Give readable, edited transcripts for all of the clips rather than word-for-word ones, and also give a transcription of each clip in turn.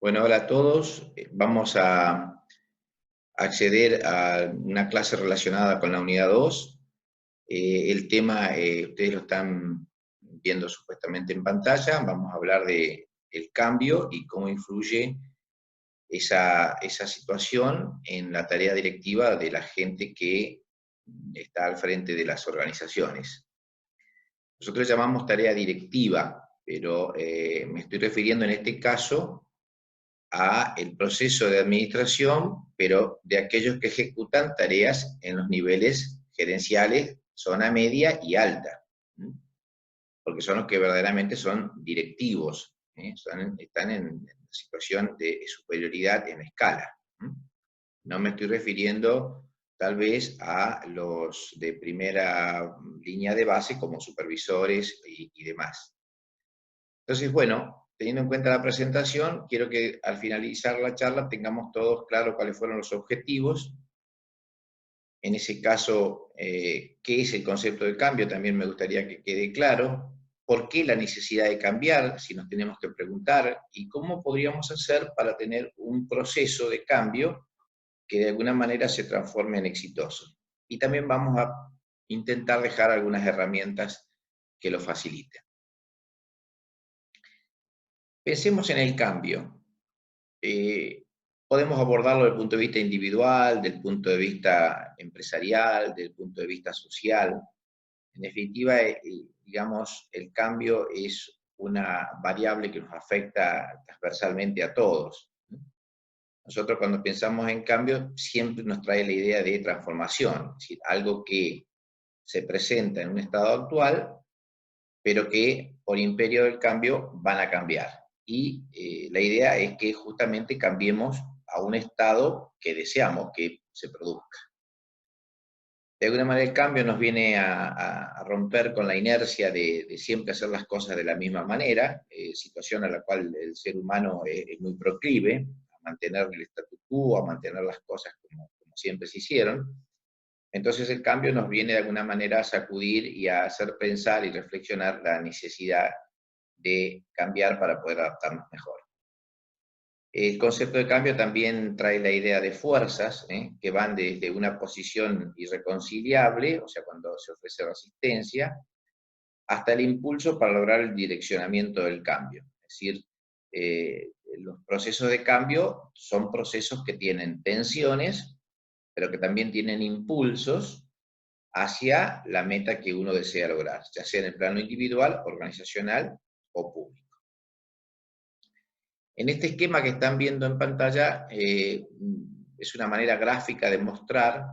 Bueno, hola a todos. Vamos a acceder a una clase relacionada con la unidad 2. El tema, ustedes lo están viendo supuestamente en pantalla. Vamos a hablar de el cambio y cómo influye esa situación en la tarea directiva de la gente que está al frente de las organizaciones. Nosotros llamamos tarea directiva, pero me estoy refiriendo en este caso a el proceso de administración, pero de aquellos que ejecutan tareas en los niveles gerenciales, zona media y alta, porque son los que verdaderamente son directivos, están en situación de superioridad en escala. No me estoy refiriendo tal vez a los de primera línea de base como supervisores y demás. Entonces, bueno, teniendo en cuenta la presentación, quiero que al finalizar la charla tengamos todos claro cuáles fueron los objetivos. En ese caso, qué es el concepto de cambio, también me gustaría que quede claro. ¿Por qué la necesidad de cambiar? Si nos tenemos que preguntar. ¿Y cómo podríamos hacer para tener un proceso de cambio que de alguna manera se transforme en exitoso? Y también vamos a intentar dejar algunas herramientas que lo faciliten. Pensemos en el cambio. Podemos abordarlo desde el punto de vista individual, del punto de vista empresarial, del punto de vista social. En definitiva, digamos, el cambio es una variable que nos afecta transversalmente a todos. Nosotros cuando pensamos en cambio siempre nos trae la idea de transformación, es decir, algo que se presenta en un estado actual, pero que por imperio del cambio van a cambiar. Y la idea es que justamente cambiemos a un estado que deseamos que se produzca. De alguna manera el cambio nos viene a romper con la inercia de siempre hacer las cosas de la misma manera, situación a la cual el ser humano es muy proclive, a mantener el statu quo, a mantener las cosas como siempre se hicieron. Entonces el cambio nos viene de alguna manera a sacudir y a hacer pensar y reflexionar la necesidad de cambiar para poder adaptarnos mejor. El concepto de cambio también trae la idea de fuerzas, que van desde una posición irreconciliable, o sea, cuando se ofrece resistencia, hasta el impulso para lograr el direccionamiento del cambio. Es decir, los procesos de cambio son procesos que tienen tensiones, pero que también tienen impulsos hacia la meta que uno desea lograr, ya sea en el plano individual, organizacional o público. En este esquema que están viendo en pantalla, es una manera gráfica de mostrar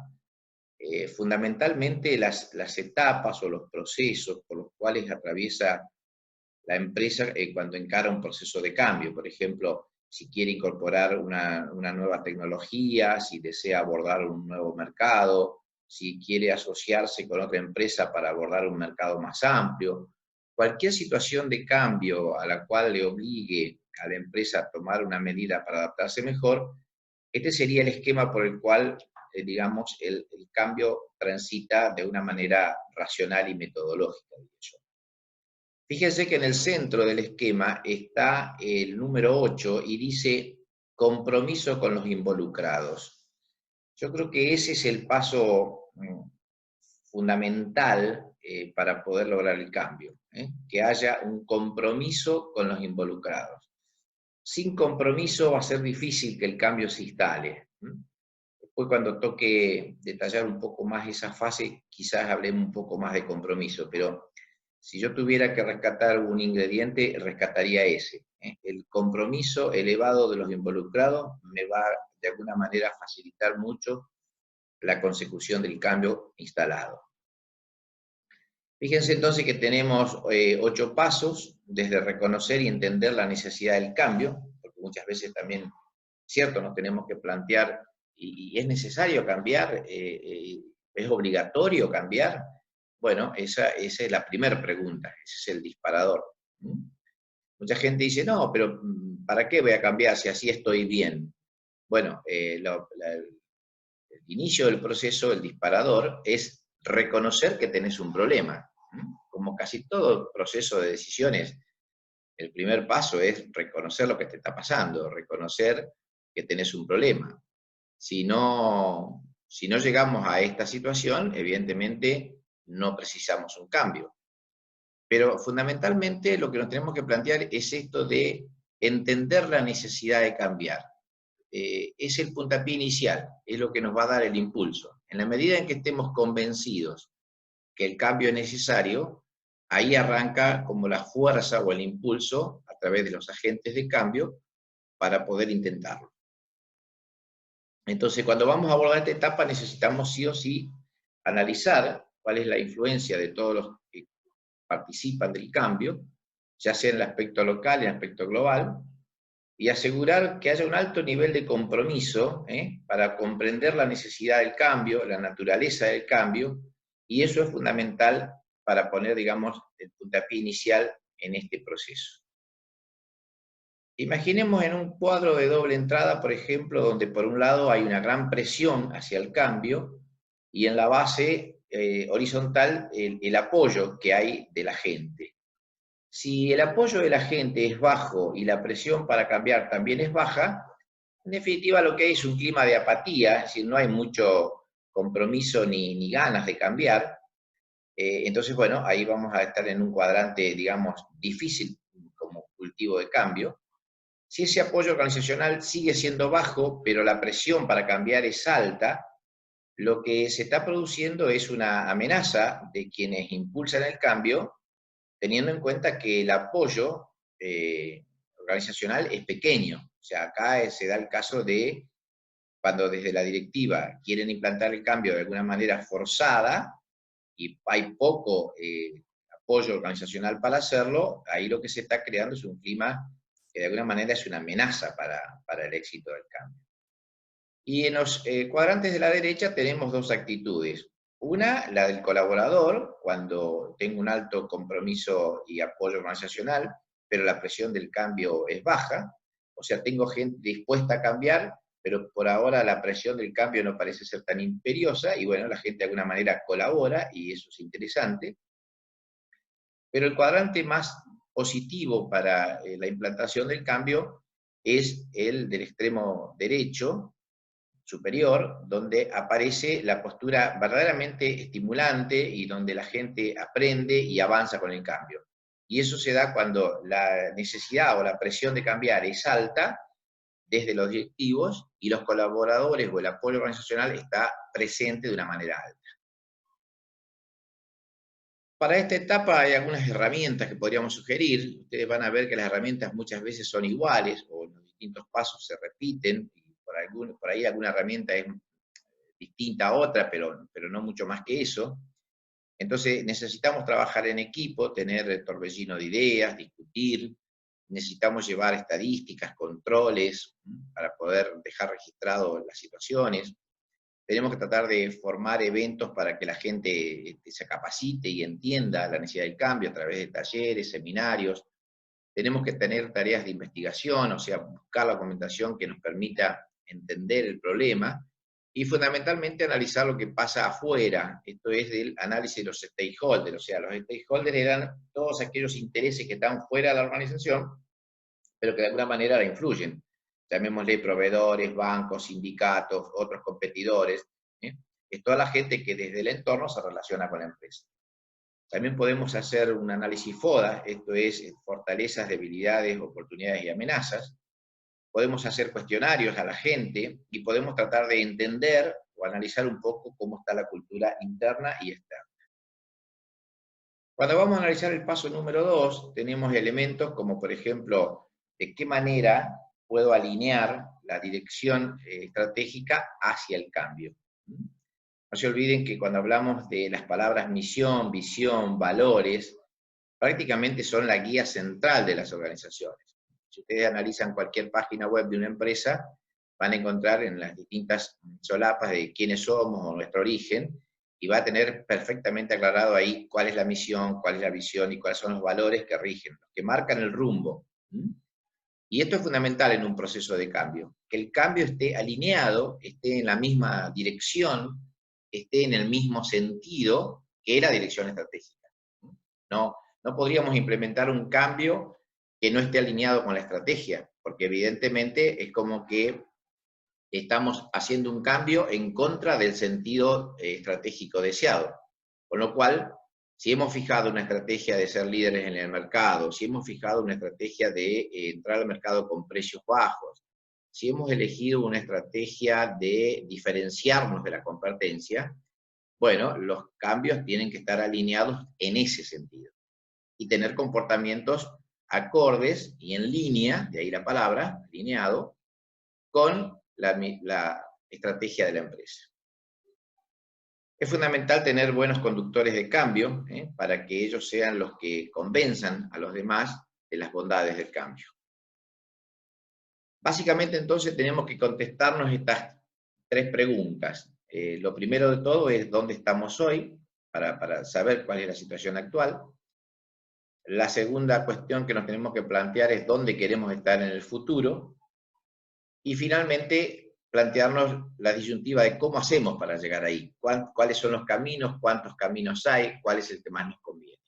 fundamentalmente las etapas o los procesos por los cuales atraviesa la empresa cuando encara un proceso de cambio. Por ejemplo, si quiere incorporar una nueva tecnología, si desea abordar un nuevo mercado, si quiere asociarse con otra empresa para abordar un mercado más amplio. Cualquier situación de cambio a la cual le obligue a la empresa a tomar una medida para adaptarse mejor, este sería el esquema por el cual, digamos, el cambio transita de una manera racional y metodológica, diría yo. Fíjense que en el centro del esquema está el número 8 y dice compromiso con los involucrados. Yo creo que ese es el paso fundamental para poder lograr el cambio, que haya un compromiso con los involucrados. Sin compromiso va a ser difícil que el cambio se instale. Después, cuando toque detallar un poco más esa fase, quizás hablemos un poco más de compromiso, pero si yo tuviera que rescatar un ingrediente, rescataría ese. El compromiso elevado de los involucrados me va de alguna manera a facilitar mucho la consecución del cambio instalado. Fíjense entonces que tenemos 8 pasos, desde reconocer y entender la necesidad del cambio, porque muchas veces también, cierto, nos tenemos que plantear, y es necesario cambiar, es obligatorio cambiar. Bueno, esa es la primera pregunta, ese es el disparador. Mucha gente dice, no, pero ¿para qué voy a cambiar si así estoy bien? Bueno, el inicio del proceso, el disparador, es reconocer que tenés un problema. Como casi todo proceso de decisiones, El primer paso es reconocer lo que te está pasando, reconocer que tenés un problema. Si no llegamos a esta situación, evidentemente no precisamos un cambio. Pero fundamentalmente lo que nos tenemos que plantear es esto de entender la necesidad de cambiar. Es el puntapié inicial, es lo que nos va a dar el impulso. En la medida en que estemos convencidos que el cambio es necesario, ahí arranca como la fuerza o el impulso a través de los agentes de cambio para poder intentarlo. Entonces, cuando vamos a abordar esta etapa, necesitamos sí o sí analizar cuál es la influencia de todos los que participan del cambio, ya sea en el aspecto local, en el aspecto global, y asegurar que haya un alto nivel de compromiso para comprender la necesidad del cambio, la naturaleza del cambio, y eso es fundamental para poner, digamos, el puntapié inicial en este proceso. Imaginemos en un cuadro de doble entrada, por ejemplo, donde por un lado hay una gran presión hacia el cambio y en la base horizontal el apoyo que hay de la gente. Si el apoyo de la gente es bajo y la presión para cambiar también es baja, en definitiva lo que hay es un clima de apatía, es decir, no hay mucho compromiso ni ganas de cambiar. Entonces, bueno, ahí vamos a estar en un cuadrante, digamos, difícil como cultivo de cambio. Si ese apoyo organizacional sigue siendo bajo, pero la presión para cambiar es alta, lo que se está produciendo es una amenaza de quienes impulsan el cambio, teniendo en cuenta que el apoyo organizacional es pequeño. O sea, acá se da el caso de cuando desde la directiva quieren implantar el cambio de alguna manera forzada y hay poco apoyo organizacional para hacerlo, ahí lo que se está creando es un clima que de alguna manera es una amenaza para el éxito del cambio. Y en los cuadrantes de la derecha tenemos dos actitudes. Una, la del colaborador, cuando tengo un alto compromiso y apoyo organizacional, pero la presión del cambio es baja, o sea, tengo gente dispuesta a cambiar, pero por ahora la presión del cambio no parece ser tan imperiosa, y bueno, la gente de alguna manera colabora, y eso es interesante. Pero el cuadrante más positivo para la implantación del cambio es el del extremo derecho, superior, donde aparece la postura verdaderamente estimulante y donde la gente aprende y avanza con el cambio. Y eso se da cuando la necesidad o la presión de cambiar es alta desde los directivos y los colaboradores o el apoyo organizacional está presente de una manera alta. Para esta etapa hay algunas herramientas que podríamos sugerir. Ustedes van a ver que las herramientas muchas veces son iguales o los distintos pasos se repiten y por ahí alguna herramienta es distinta a otra, pero no mucho más que eso. Entonces necesitamos trabajar en equipo, tener torbellino de ideas, discutir, necesitamos llevar estadísticas, controles, para poder dejar registrado las situaciones. Tenemos que tratar de formar eventos para que la gente se capacite y entienda la necesidad del cambio a través de talleres, seminarios. Tenemos que tener tareas de investigación, o sea, buscar la documentación que nos permita entender el problema y fundamentalmente analizar lo que pasa afuera. Esto es del análisis de los stakeholders, o sea, los stakeholders eran todos aquellos intereses que están fuera de la organización, pero que de alguna manera la influyen. Llamémosle proveedores, bancos, sindicatos, otros competidores. Es toda la gente que desde el entorno se relaciona con la empresa. También podemos hacer un análisis FODA, esto es fortalezas, debilidades, oportunidades y amenazas. Podemos hacer cuestionarios a la gente y podemos tratar de entender o analizar un poco cómo está la cultura interna y externa. Cuando vamos a analizar el paso número 2, tenemos elementos como, por ejemplo, de qué manera puedo alinear la dirección estratégica hacia el cambio. No se olviden que cuando hablamos de las palabras misión, visión, valores, prácticamente son la guía central de las organizaciones. Si ustedes analizan cualquier página web de una empresa, van a encontrar en las distintas solapas de quiénes somos o nuestro origen, y va a tener perfectamente aclarado ahí cuál es la misión, cuál es la visión y cuáles son los valores que rigen, que marcan el rumbo. Y esto es fundamental en un proceso de cambio, que el cambio esté alineado, esté en la misma dirección, esté en el mismo sentido que la dirección estratégica. No podríamos implementar un cambio que no esté alineado con la estrategia, porque evidentemente es como que estamos haciendo un cambio en contra del sentido estratégico deseado. Con lo cual, si hemos fijado una estrategia de ser líderes en el mercado, si hemos fijado una estrategia de entrar al mercado con precios bajos, si hemos elegido una estrategia de diferenciarnos de la competencia, bueno, los cambios tienen que estar alineados en ese sentido y tener comportamientos acordes y en línea, de ahí la palabra, alineado, con la estrategia de la empresa. Es fundamental tener buenos conductores de cambio, para que ellos sean los que convenzan a los demás de las bondades del cambio. Básicamente, entonces, tenemos que contestarnos estas 3 preguntas. Lo primero de todo es dónde estamos hoy, para saber cuál es la situación actual. La segunda cuestión que nos tenemos que plantear es dónde queremos estar en el futuro. Y finalmente, plantearnos la disyuntiva de cómo hacemos para llegar ahí, cuáles son los caminos, cuántos caminos hay, cuál es el que más nos conviene.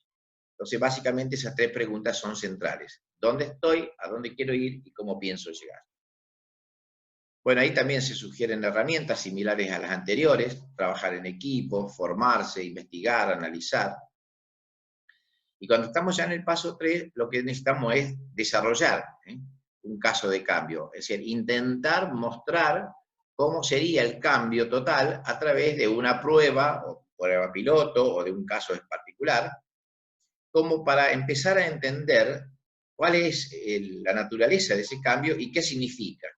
Entonces, básicamente esas 3 preguntas son centrales. ¿Dónde estoy? ¿A dónde quiero ir? ¿Y cómo pienso llegar? Bueno, ahí también se sugieren herramientas similares a las anteriores, trabajar en equipo, formarse, investigar, analizar. Y cuando estamos ya en el paso 3, lo que necesitamos es desarrollar un caso de cambio, es decir, intentar mostrar cómo sería el cambio total a través de una prueba, o prueba piloto, o de un caso en particular, como para empezar a entender cuál es la naturaleza de ese cambio y qué significa.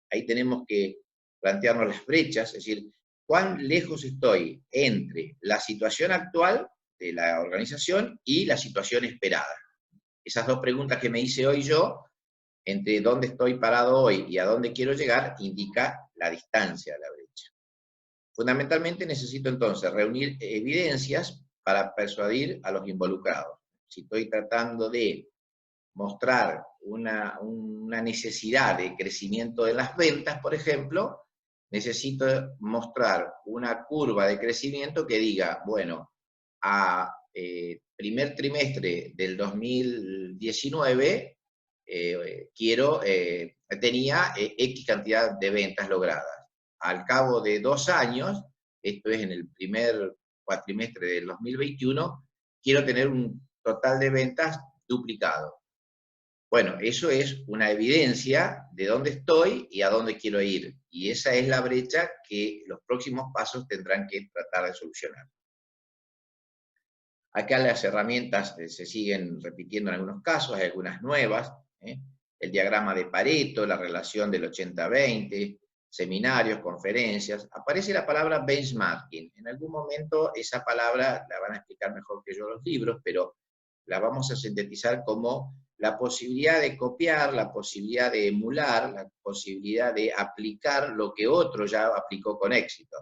Ahí tenemos que plantearnos las brechas, es decir, cuán lejos estoy entre la situación actual de la organización y la situación esperada. Esas 2 preguntas que me hice hoy yo, entre dónde estoy parado hoy y a dónde quiero llegar, indica la distancia de la brecha. Fundamentalmente necesito entonces reunir evidencias para persuadir a los involucrados. Si estoy tratando de mostrar una necesidad de crecimiento de las ventas, por ejemplo, necesito mostrar una curva de crecimiento que diga, bueno, a primer trimestre del 2019 tenía X cantidad de ventas logradas. Al cabo de 2 años, esto es en el primer cuatrimestre del 2021, quiero tener un total de ventas duplicado. Bueno, eso es una evidencia de dónde estoy y a dónde quiero ir. Y esa es la brecha que los próximos pasos tendrán que tratar de solucionar. Acá las herramientas se siguen repitiendo en algunos casos, hay algunas nuevas. El diagrama de Pareto, la relación del 80-20, seminarios, conferencias. Aparece la palabra benchmarking. En algún momento esa palabra la van a explicar mejor que yo los libros, pero la vamos a sintetizar como la posibilidad de copiar, la posibilidad de emular, la posibilidad de aplicar lo que otro ya aplicó con éxito.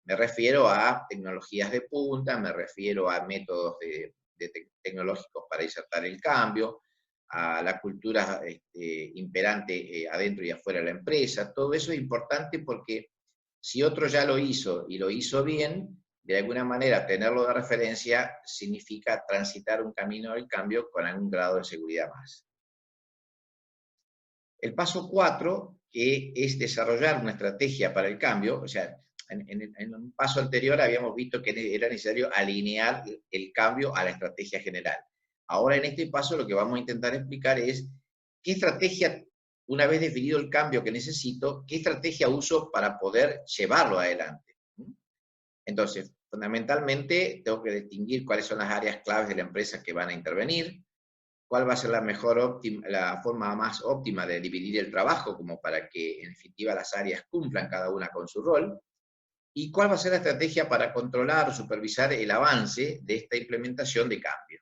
Me refiero a tecnologías de punta, me refiero a métodos tecnológicos para insertar el cambio, a la cultura imperante adentro y afuera de la empresa. Todo eso es importante porque si otro ya lo hizo y lo hizo bien, de alguna manera tenerlo de referencia significa transitar un camino del cambio con algún grado de seguridad más. El paso 4, que es desarrollar una estrategia para el cambio, o sea, en un paso anterior habíamos visto que era necesario alinear el cambio a la estrategia general. Ahora en este paso lo que vamos a intentar explicar es qué estrategia, una vez definido el cambio que necesito, qué estrategia uso para poder llevarlo adelante. Entonces, fundamentalmente tengo que distinguir cuáles son las áreas claves de la empresa que van a intervenir, cuál va a ser la forma más óptima de dividir el trabajo, como para que en definitiva las áreas cumplan cada una con su rol, y cuál va a ser la estrategia para controlar o supervisar el avance de esta implementación de cambio.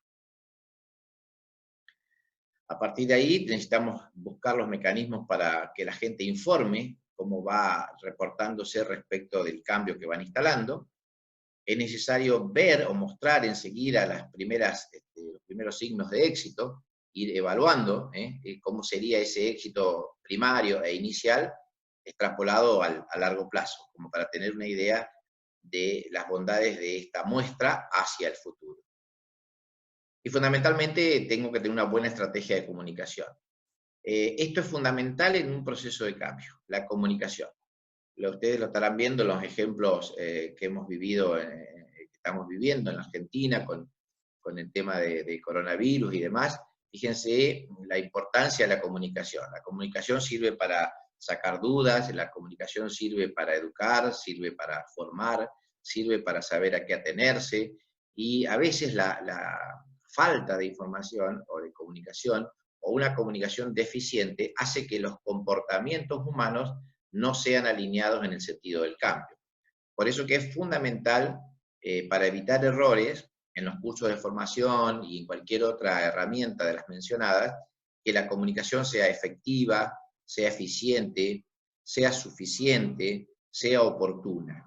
A partir de ahí necesitamos buscar los mecanismos para que la gente informe cómo va reportándose respecto del cambio que van instalando. Es necesario ver o mostrar enseguida los primeros signos de éxito, ir evaluando cómo sería ese éxito primario e inicial extrapolado a largo plazo, como para tener una idea de las bondades de esta muestra hacia el futuro. Y fundamentalmente tengo que tener una buena estrategia de comunicación. Esto es fundamental en un proceso de cambio, la comunicación. Ustedes lo estarán viendo en los ejemplos que hemos vivido, que estamos viviendo en la Argentina con el tema de coronavirus y demás. Fíjense la importancia de la comunicación. La comunicación sirve para sacar dudas, la comunicación sirve para educar, sirve para formar, sirve para saber a qué atenerse, y a veces la falta de información o de comunicación, o una comunicación deficiente, hace que los comportamientos humanos no sean alineados en el sentido del cambio. Por eso que es fundamental, para evitar errores en los cursos de formación y en cualquier otra herramienta de las mencionadas, que la comunicación sea efectiva, sea eficiente, sea suficiente, sea oportuna.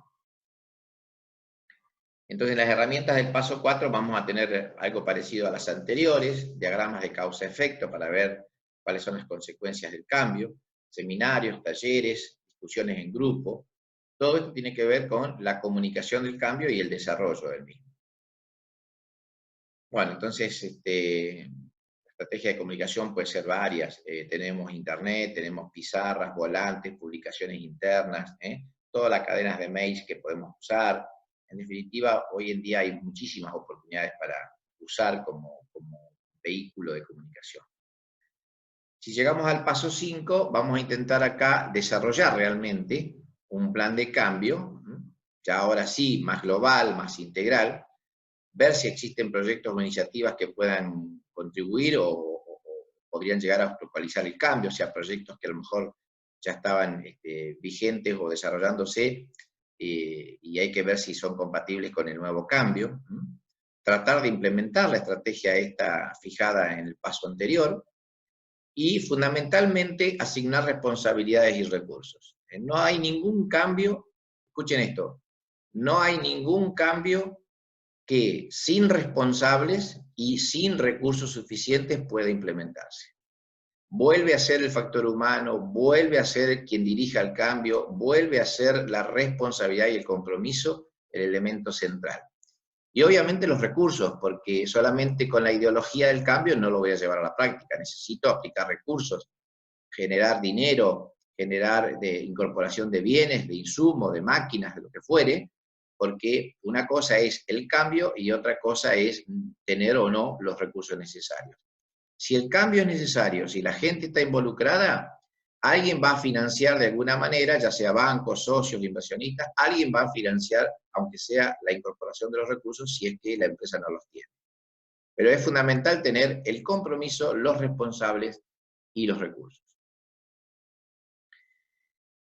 Entonces, en las herramientas del paso 4 vamos a tener algo parecido a las anteriores, diagramas de causa-efecto para ver cuáles son las consecuencias del cambio, seminarios, talleres, discusiones en grupo. Todo esto tiene que ver con la comunicación del cambio y el desarrollo del mismo. Bueno, entonces, la estrategia de comunicación puede ser varias. Tenemos internet, tenemos pizarras, volantes, publicaciones internas, todas las cadenas de mails que podemos usar. En definitiva, hoy en día hay muchísimas oportunidades para usar como vehículo de comunicación. Si llegamos al paso 5, vamos a intentar acá desarrollar realmente un plan de cambio, ya ahora sí, más global, más integral, ver si existen proyectos o iniciativas que puedan contribuir o podrían llegar a actualizar el cambio, o sea, proyectos que a lo mejor ya estaban vigentes o desarrollándose, y hay que ver si son compatibles con el nuevo cambio. Tratar de implementar la estrategia esta fijada en el paso anterior, y fundamentalmente asignar responsabilidades y recursos. No hay ningún cambio, escuchen esto, no hay ningún cambio que sin responsables y sin recursos suficientes pueda implementarse. Vuelve a ser el factor humano, vuelve a ser quien dirija el cambio, vuelve a ser la responsabilidad y el compromiso el elemento central. Y obviamente los recursos, porque solamente con la ideología del cambio no lo voy a llevar a la práctica, necesito aplicar recursos, generar dinero, generar incorporación de bienes, de insumos, de máquinas, de lo que fuere, porque una cosa es el cambio y otra cosa es tener o no los recursos necesarios. Si el cambio es necesario, si la gente está involucrada, alguien va a financiar de alguna manera, ya sea bancos, socios, inversionistas, alguien va a financiar, aunque sea la incorporación de los recursos, si es que la empresa no los tiene. Pero es fundamental tener el compromiso, los responsables y los recursos.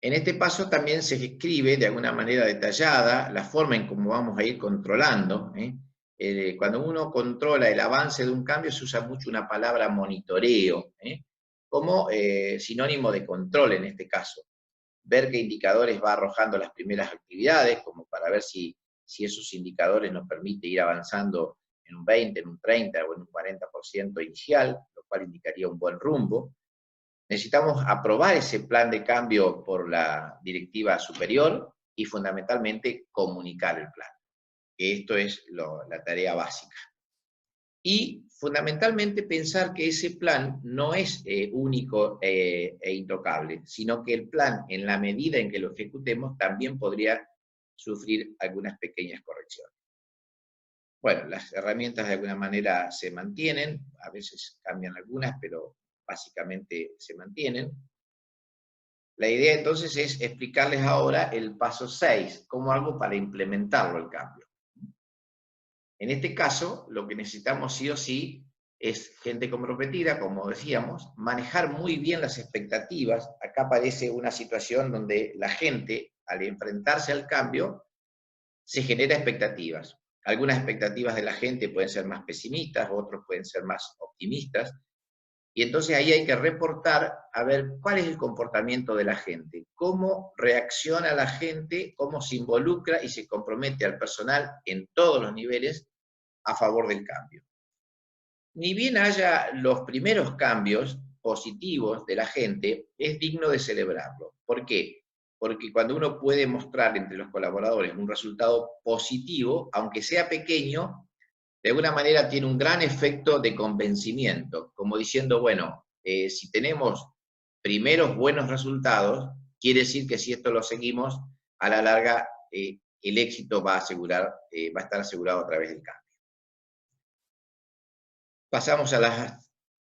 En este paso también se escribe de alguna manera detallada la forma en cómo vamos a ir controlando. Cuando uno controla el avance de un cambio se usa mucho una palabra monitoreo, como sinónimo de control en este caso. Ver qué indicadores va arrojando las primeras actividades, como para ver si esos indicadores nos permiten ir avanzando en un 20, en un 30 o en un 40% inicial, lo cual indicaría un buen rumbo. Necesitamos aprobar ese plan de cambio por la directiva superior y fundamentalmente comunicar el plan. Esto es la tarea básica. Y fundamentalmente pensar que ese plan no es único e intocable, sino que el plan, en la medida en que lo ejecutemos, también podría sufrir algunas pequeñas correcciones. Bueno, las herramientas de alguna manera se mantienen, a veces cambian algunas, pero básicamente se mantienen. La idea entonces es explicarles ahora el paso 6, como algo para implementarlo el cambio. En este caso, lo que necesitamos sí o sí es gente comprometida, como decíamos, manejar muy bien las expectativas. Acá aparece una situación donde la gente, al enfrentarse al cambio, se genera expectativas. Algunas expectativas de la gente pueden ser más pesimistas, otros pueden ser más optimistas, y entonces ahí hay que reportar a ver cuál es el comportamiento de la gente, cómo reacciona la gente, cómo se involucra y se compromete al personal en todos los niveles a favor del cambio. Ni bien haya los primeros cambios positivos de la gente, es digno de celebrarlo. ¿Por qué? Porque cuando uno puede mostrar entre los colaboradores un resultado positivo, aunque sea pequeño, de alguna manera tiene un gran efecto de convencimiento, como diciendo, bueno, si tenemos primeros buenos resultados, quiere decir que si esto lo seguimos, a la larga el éxito va a estar asegurado a través del cambio. Pasamos a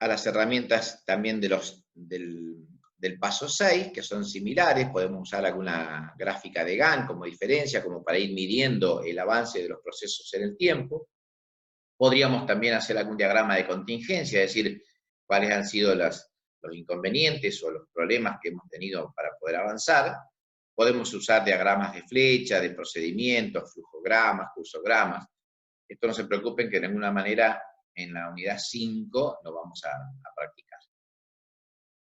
las herramientas también del paso 6, que son similares. Podemos usar alguna gráfica de Gantt como diferencia, como para ir midiendo el avance de los procesos en el tiempo. Podríamos también hacer algún diagrama de contingencia, es decir, cuáles han sido los inconvenientes o los problemas que hemos tenido para poder avanzar. Podemos usar diagramas de flecha, de procedimientos, flujogramas, cursogramas. Esto no se preocupen que de alguna manera en la unidad 5 lo vamos a practicar.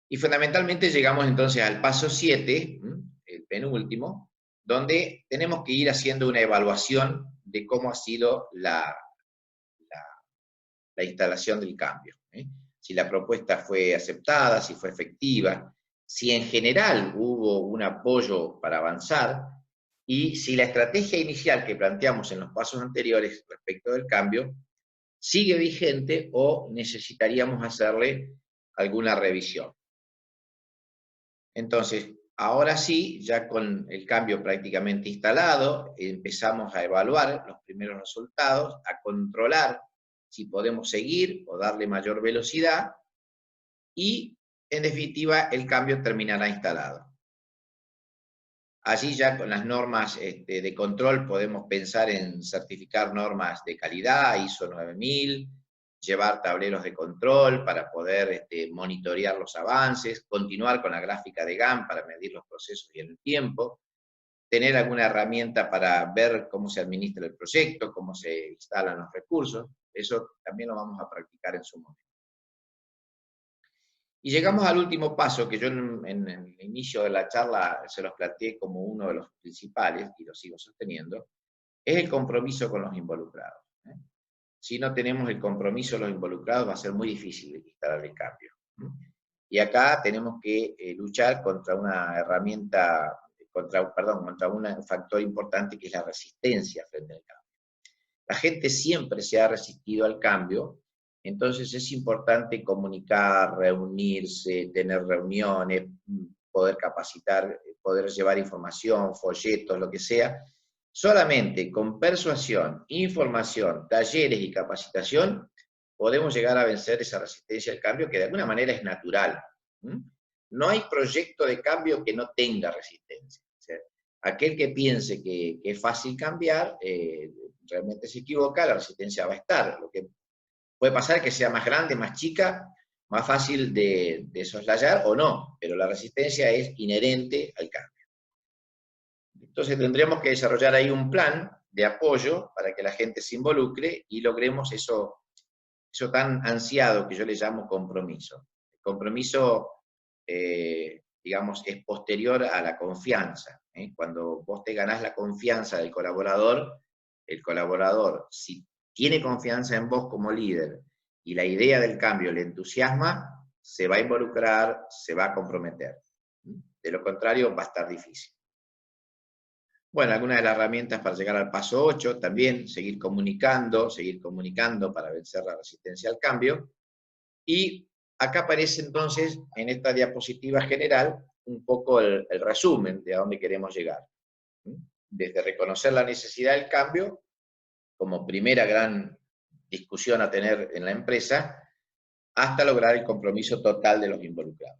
Y fundamentalmente llegamos entonces al paso 7, el penúltimo, donde tenemos que ir haciendo una evaluación de cómo ha sido la instalación del cambio. Si la propuesta fue aceptada, si fue efectiva, si en general hubo un apoyo para avanzar, y si la estrategia inicial que planteamos en los pasos anteriores respecto del cambio sigue vigente o necesitaríamos hacerle alguna revisión. Entonces, ahora sí, ya con el cambio prácticamente instalado, empezamos a evaluar los primeros resultados, a controlar si podemos seguir o darle mayor velocidad, y en definitiva el cambio terminará instalado. Allí ya con las normas de control podemos pensar en certificar normas de calidad, ISO 9000, llevar tableros de control para poder monitorear los avances, continuar con la gráfica de Gantt para medir los procesos y el tiempo, tener alguna herramienta para ver cómo se administra el proyecto, cómo se instalan los recursos. Eso también lo vamos a practicar en su momento. Y llegamos al último paso, que yo en el inicio de la charla se los planteé como uno de los principales, y lo sigo sosteniendo, es el compromiso con los involucrados. Si no tenemos el compromiso de los involucrados, va a ser muy difícil instalar el cambio. Y acá tenemos que luchar contra una herramienta, contra un factor importante que es la resistencia frente al cambio. La gente siempre se ha resistido al cambio, entonces es importante comunicar, reunirse, tener reuniones, poder capacitar, poder llevar información, folletos, lo que sea. Solamente con persuasión, información, talleres y capacitación podemos llegar a vencer esa resistencia al cambio que de alguna manera es natural. No hay proyecto de cambio que no tenga resistencia. O sea, aquel que piense que es fácil cambiar, realmente se equivoca, la resistencia va a estar. Lo que puede pasar es que sea más grande, más chica, más fácil de soslayar o no, pero la resistencia es inherente al cambio. Entonces tendremos que desarrollar ahí un plan de apoyo para que la gente se involucre y logremos eso tan ansiado que yo le llamo compromiso. El compromiso, digamos, es posterior a la confianza. Cuando vos te ganás la confianza del colaborador, el colaborador, si tiene confianza en vos como líder y la idea del cambio le entusiasma, se va a involucrar, se va a comprometer. De lo contrario, va a estar difícil. Bueno, algunas de las herramientas para llegar al paso 8, también seguir comunicando para vencer la resistencia al cambio. Y acá aparece entonces, en esta diapositiva general, un poco el resumen de a dónde queremos llegar. Desde reconocer la necesidad del cambio, como primera gran discusión a tener en la empresa, hasta lograr el compromiso total de los involucrados.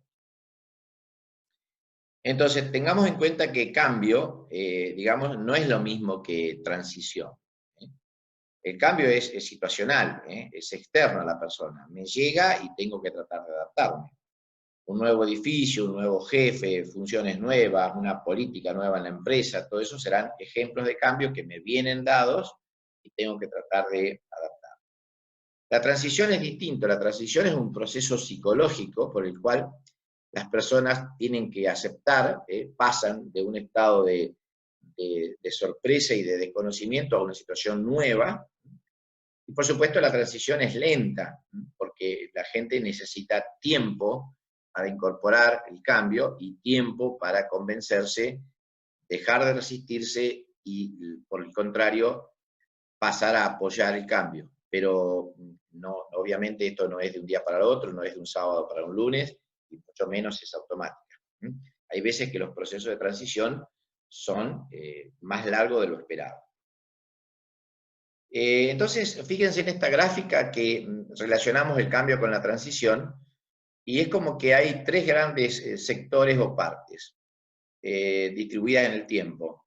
Entonces, tengamos en cuenta que cambio, digamos, no es lo mismo que transición. El cambio es situacional, es externo a la persona. Me llega y tengo que tratar de adaptarme. Un nuevo edificio, un nuevo jefe, funciones nuevas, una política nueva en la empresa, todo eso serán ejemplos de cambio que me vienen dados y tengo que tratar de adaptar. La transición es distinto. La transición es un proceso psicológico por el cual las personas tienen que aceptar, pasan de un estado de sorpresa y de desconocimiento a una situación nueva. Y por supuesto la transición es lenta, porque la gente necesita tiempo para incorporar el cambio y tiempo para convencerse, dejar de resistirse y, por el contrario, pasar a apoyar el cambio. pero no, obviamente esto no es de un día para el otro, no es de un sábado para un lunes, y mucho menos es automática. Hay veces que los procesos de transición son más largos de lo esperado. Entonces, fíjense en esta gráfica que relacionamos el cambio con la transición, y es como que hay tres grandes sectores o partes distribuidas en el tiempo.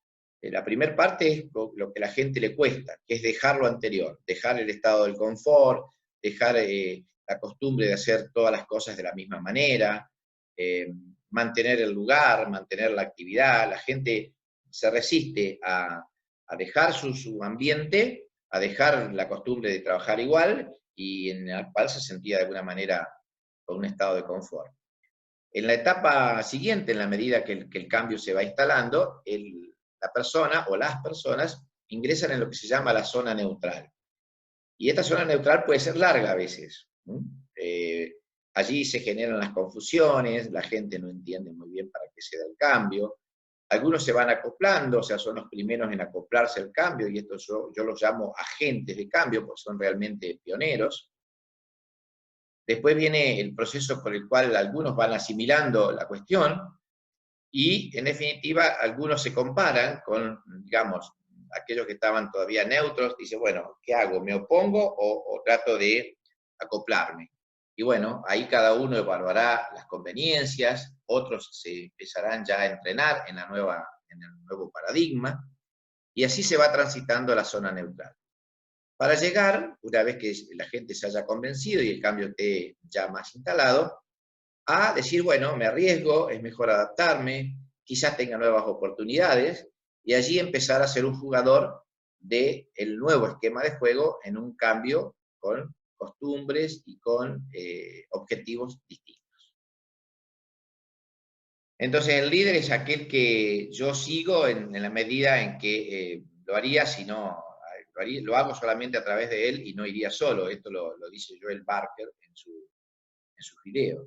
La primera parte es lo que a la gente le cuesta, que es dejar lo anterior, dejar el estado del confort, dejar la costumbre de hacer todas las cosas de la misma manera, mantener el lugar, mantener la actividad. La gente se resiste a dejar su ambiente, a dejar la costumbre de trabajar igual, y en la cual se sentía de alguna manera con un estado de confort. En la etapa siguiente, en la medida que el cambio se va instalando, la persona o las personas ingresan en lo que se llama la zona neutral. Y esta zona neutral puede ser larga a veces. Allí se generan las confusiones, la gente no entiende muy bien para qué se da el cambio. Algunos se van acoplando, o sea, son los primeros en acoplarse al cambio, y esto yo los llamo agentes de cambio, porque son realmente pioneros. Después viene el proceso por el cual algunos van asimilando la cuestión, y en definitiva algunos se comparan con, digamos, aquellos que estaban todavía neutros. Dicen, bueno, ¿qué hago? ¿Me opongo o trato de acoplarme? Y bueno, ahí cada uno evaluará las conveniencias, otros se empezarán ya a entrenar en el nuevo paradigma, y así se va transitando la zona neutral. Para llegar, una vez que la gente se haya convencido y el cambio esté ya más instalado, a decir, bueno, me arriesgo, es mejor adaptarme, quizás tenga nuevas oportunidades, y allí empezar a ser un jugador del nuevo esquema de juego en un cambio con costumbres y con objetivos distintos. Entonces, el líder es aquel que yo sigo en la medida en que lo haría, si no, lo hago solamente a través de él y no iría solo. Esto lo dice Joel Barker en sus videos.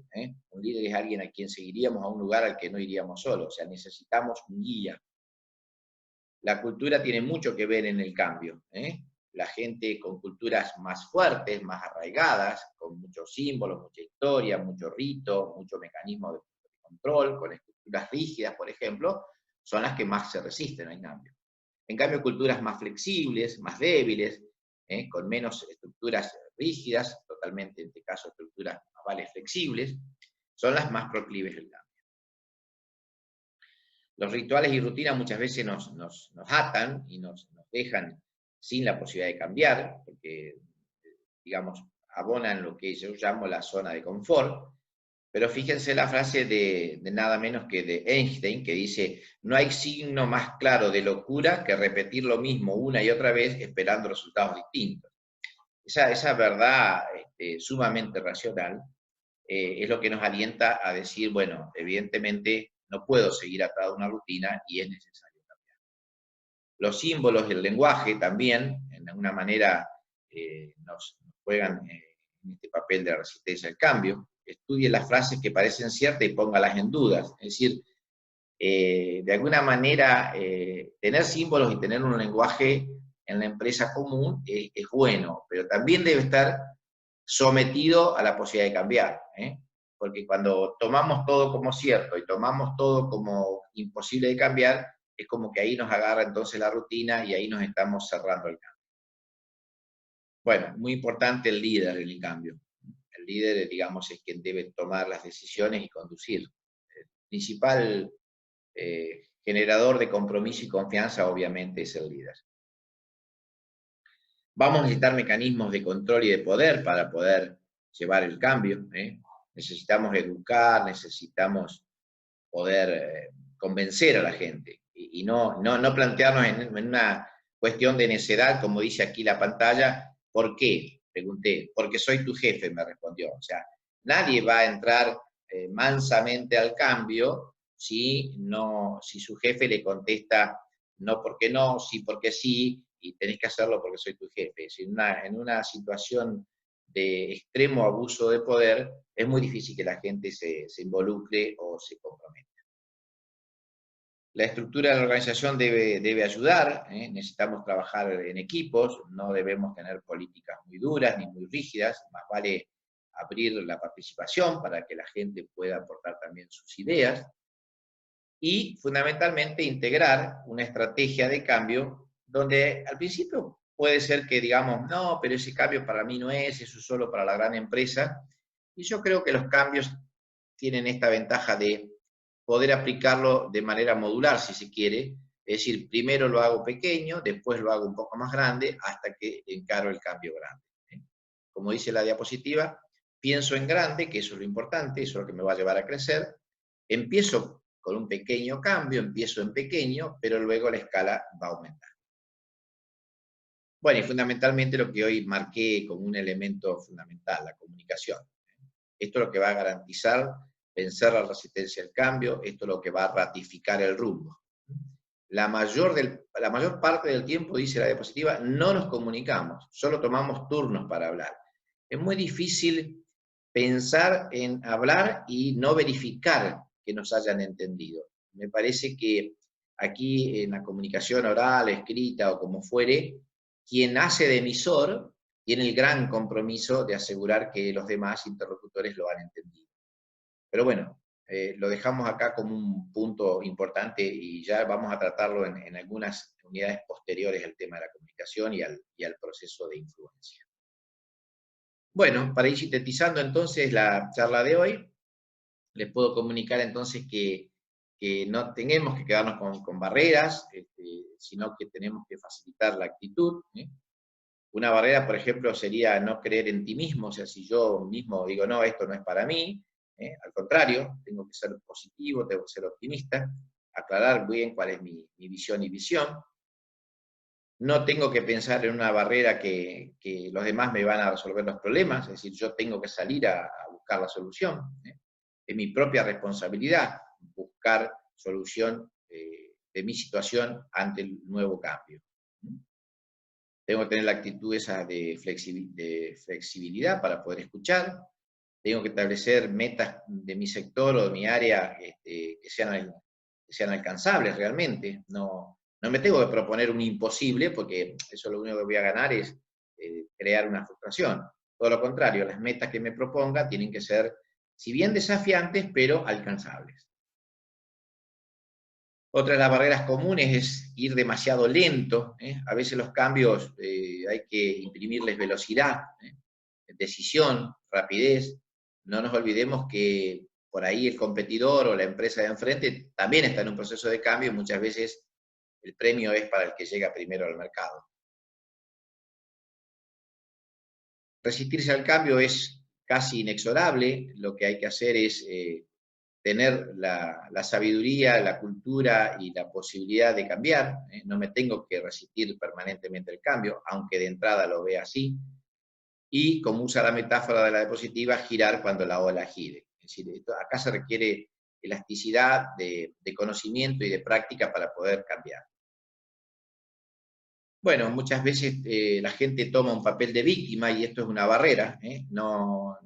Un líder es alguien a quien seguiríamos a un lugar al que no iríamos solo, o sea, necesitamos un guía. La cultura tiene mucho que ver en el cambio. La gente con culturas más fuertes, más arraigadas, con muchos símbolos, mucha historia, mucho rito, mucho mecanismo de control, con estructuras rígidas, por ejemplo, son las que más se resisten al cambio. En cambio, culturas más flexibles, más débiles, con menos estructuras rígidas, totalmente, en este caso, estructuras navales flexibles, son las más proclives al cambio. Los rituales y rutinas muchas veces nos atan y nos dejan sin la posibilidad de cambiar, porque, digamos, abonan lo que yo llamo la zona de confort. Pero fíjense la frase de nada menos que de Einstein, que dice, no hay signo más claro de locura que repetir lo mismo una y otra vez esperando resultados distintos. Esa verdad sumamente racional es lo que nos alienta a decir, bueno, evidentemente no puedo seguir atado a una rutina y es necesario cambiar. Los símbolos y el lenguaje también, en alguna manera, nos juegan en este papel de resistencia al cambio. Estudie las frases que parecen ciertas y póngalas en dudas. Es decir, de alguna manera, tener símbolos y tener un lenguaje en la empresa común es bueno, pero también debe estar sometido a la posibilidad de cambiar. Porque cuando tomamos todo como cierto y tomamos todo como imposible de cambiar, es como que ahí nos agarra entonces la rutina y ahí nos estamos cerrando el cambio. Bueno, muy importante el líder en el cambio. El líder, digamos, es quien debe tomar las decisiones y conducir. El principal generador de compromiso y confianza, obviamente, es el líder. Vamos a necesitar mecanismos de control y de poder para poder llevar el cambio. Necesitamos educar, necesitamos poder convencer a la gente y no plantearnos en una cuestión de necedad, como dice aquí la pantalla. ¿Por qué? Pregunté. Porque soy tu jefe, me respondió. O sea, nadie va a entrar mansamente al cambio si su jefe le contesta no porque no, sí porque sí, y tenés que hacerlo porque soy tu jefe. Si en una situación de extremo abuso de poder, es muy difícil que la gente se involucre o se comprometa. La estructura de la organización debe ayudar, necesitamos trabajar en equipos, no debemos tener políticas muy duras ni muy rígidas, más vale abrir la participación para que la gente pueda aportar también sus ideas, y fundamentalmente integrar una estrategia de cambio donde al principio puede ser que digamos, no, pero ese cambio para mí no es, eso es solo para la gran empresa, y yo creo que los cambios tienen esta ventaja de poder aplicarlo de manera modular, si se quiere, es decir, primero lo hago pequeño, después lo hago un poco más grande, hasta que encaro el cambio grande. Como dice la diapositiva, pienso en grande, que eso es lo importante, eso es lo que me va a llevar a crecer, empiezo con un pequeño cambio, empiezo en pequeño, pero luego la escala va a aumentar. Bueno, y fundamentalmente lo que hoy marqué como un elemento fundamental, la comunicación. Esto es lo que va a garantizar vencer la resistencia al cambio, esto es lo que va a ratificar el rumbo. La mayor parte del tiempo, dice la diapositiva, no nos comunicamos, solo tomamos turnos para hablar. Es muy difícil pensar en hablar y no verificar que nos hayan entendido. Me parece que aquí en la comunicación oral, escrita o como fuere, quien hace de emisor tiene el gran compromiso de asegurar que los demás interlocutores lo han entendido. Pero bueno, lo dejamos acá como un punto importante y ya vamos a tratarlo en algunas unidades posteriores al tema de la comunicación y al proceso de influencia. Bueno, para ir sintetizando entonces la charla de hoy, les puedo comunicar entonces que no tenemos que quedarnos con barreras, sino que tenemos que facilitar la actitud. Una barrera, por ejemplo, sería no creer en ti mismo, o sea, si yo mismo digo, no, esto no es para mí, al contrario, tengo que ser positivo, tengo que ser optimista, aclarar bien cuál es mi visión y visión. No tengo que pensar en una barrera que los demás me van a resolver los problemas, es decir, yo tengo que salir a buscar la solución. Es mi propia responsabilidad buscar solución de mi situación ante el nuevo cambio. Tengo que tener la actitud esa de flexibilidad para poder escuchar. Tengo que establecer metas de mi sector o de mi área que sean alcanzables realmente. No me tengo que proponer un imposible, porque eso lo único que voy a ganar es crear una frustración. Todo lo contrario, las metas que me proponga tienen que ser, si bien desafiantes, pero alcanzables. Otra de las barreras comunes es ir demasiado lento. A veces los cambios hay que imprimirles velocidad, decisión, rapidez. No nos olvidemos que por ahí el competidor o la empresa de enfrente también está en un proceso de cambio y muchas veces el premio es para el que llega primero al mercado. Resistirse al cambio es casi inexorable. Lo que hay que hacer es tener la sabiduría, la cultura y la posibilidad de cambiar. No me tengo que resistir permanentemente al cambio, aunque de entrada lo vea así. Y, como usa la metáfora de la diapositiva, girar cuando la ola gire. Es decir, acá se requiere elasticidad de conocimiento y de práctica para poder cambiar. Bueno, muchas veces la gente toma un papel de víctima y esto es una barrera. No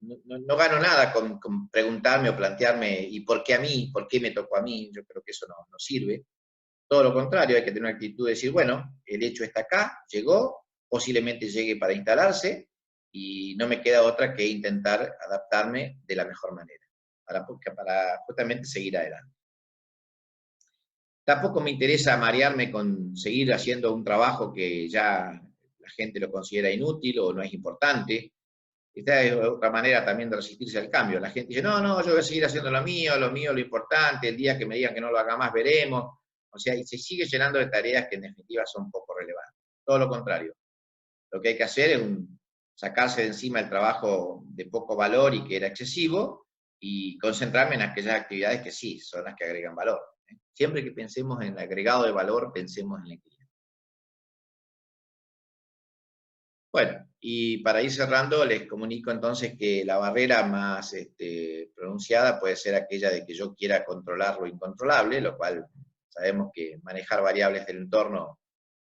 gano nada con preguntarme o plantearme ¿y por qué a mí? ¿Por qué me tocó a mí? Yo creo que eso no sirve. Todo lo contrario, hay que tener una actitud de decir, bueno, el hecho está acá, llegó, posiblemente llegue para instalarse, y no me queda otra que intentar adaptarme de la mejor manera, para justamente seguir adelante. Tampoco me interesa marearme con seguir haciendo un trabajo que ya la gente lo considera inútil o no es importante. Esta es otra manera también de resistirse al cambio. La gente dice, no, yo voy a seguir haciendo lo mío, lo importante, el día que me digan que no lo haga más veremos. O sea, y se sigue llenando de tareas que en definitiva son poco relevantes. Todo lo contrario. Lo que hay que hacer es sacarse de encima el trabajo de poco valor y que era excesivo y concentrarme en aquellas actividades que sí, son las que agregan valor. Siempre que pensemos en el agregado de valor, pensemos en la equidad. Bueno, y para ir cerrando, les comunico entonces que la barrera más pronunciada puede ser aquella de que yo quiera controlar lo incontrolable, lo cual sabemos que manejar variables del entorno,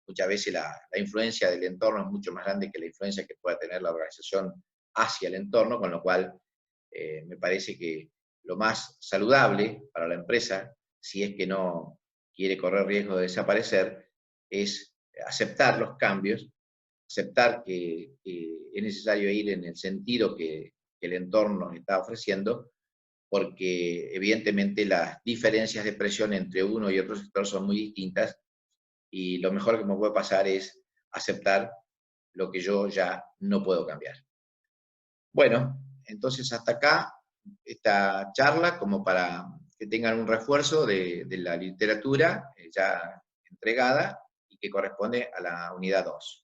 muchas veces la influencia del entorno es mucho más grande que la influencia que pueda tener la organización hacia el entorno, con lo cual me parece que lo más saludable para la empresa si es que no quiere correr riesgo de desaparecer, es aceptar los cambios, aceptar que es necesario ir en el sentido que el entorno nos está ofreciendo, porque evidentemente las diferencias de presión entre uno y otro sector son muy distintas, y lo mejor que me puede pasar es aceptar lo que yo ya no puedo cambiar. Bueno, entonces hasta acá esta charla, como para que tengan un refuerzo de la literatura ya entregada y que corresponde a la unidad 2.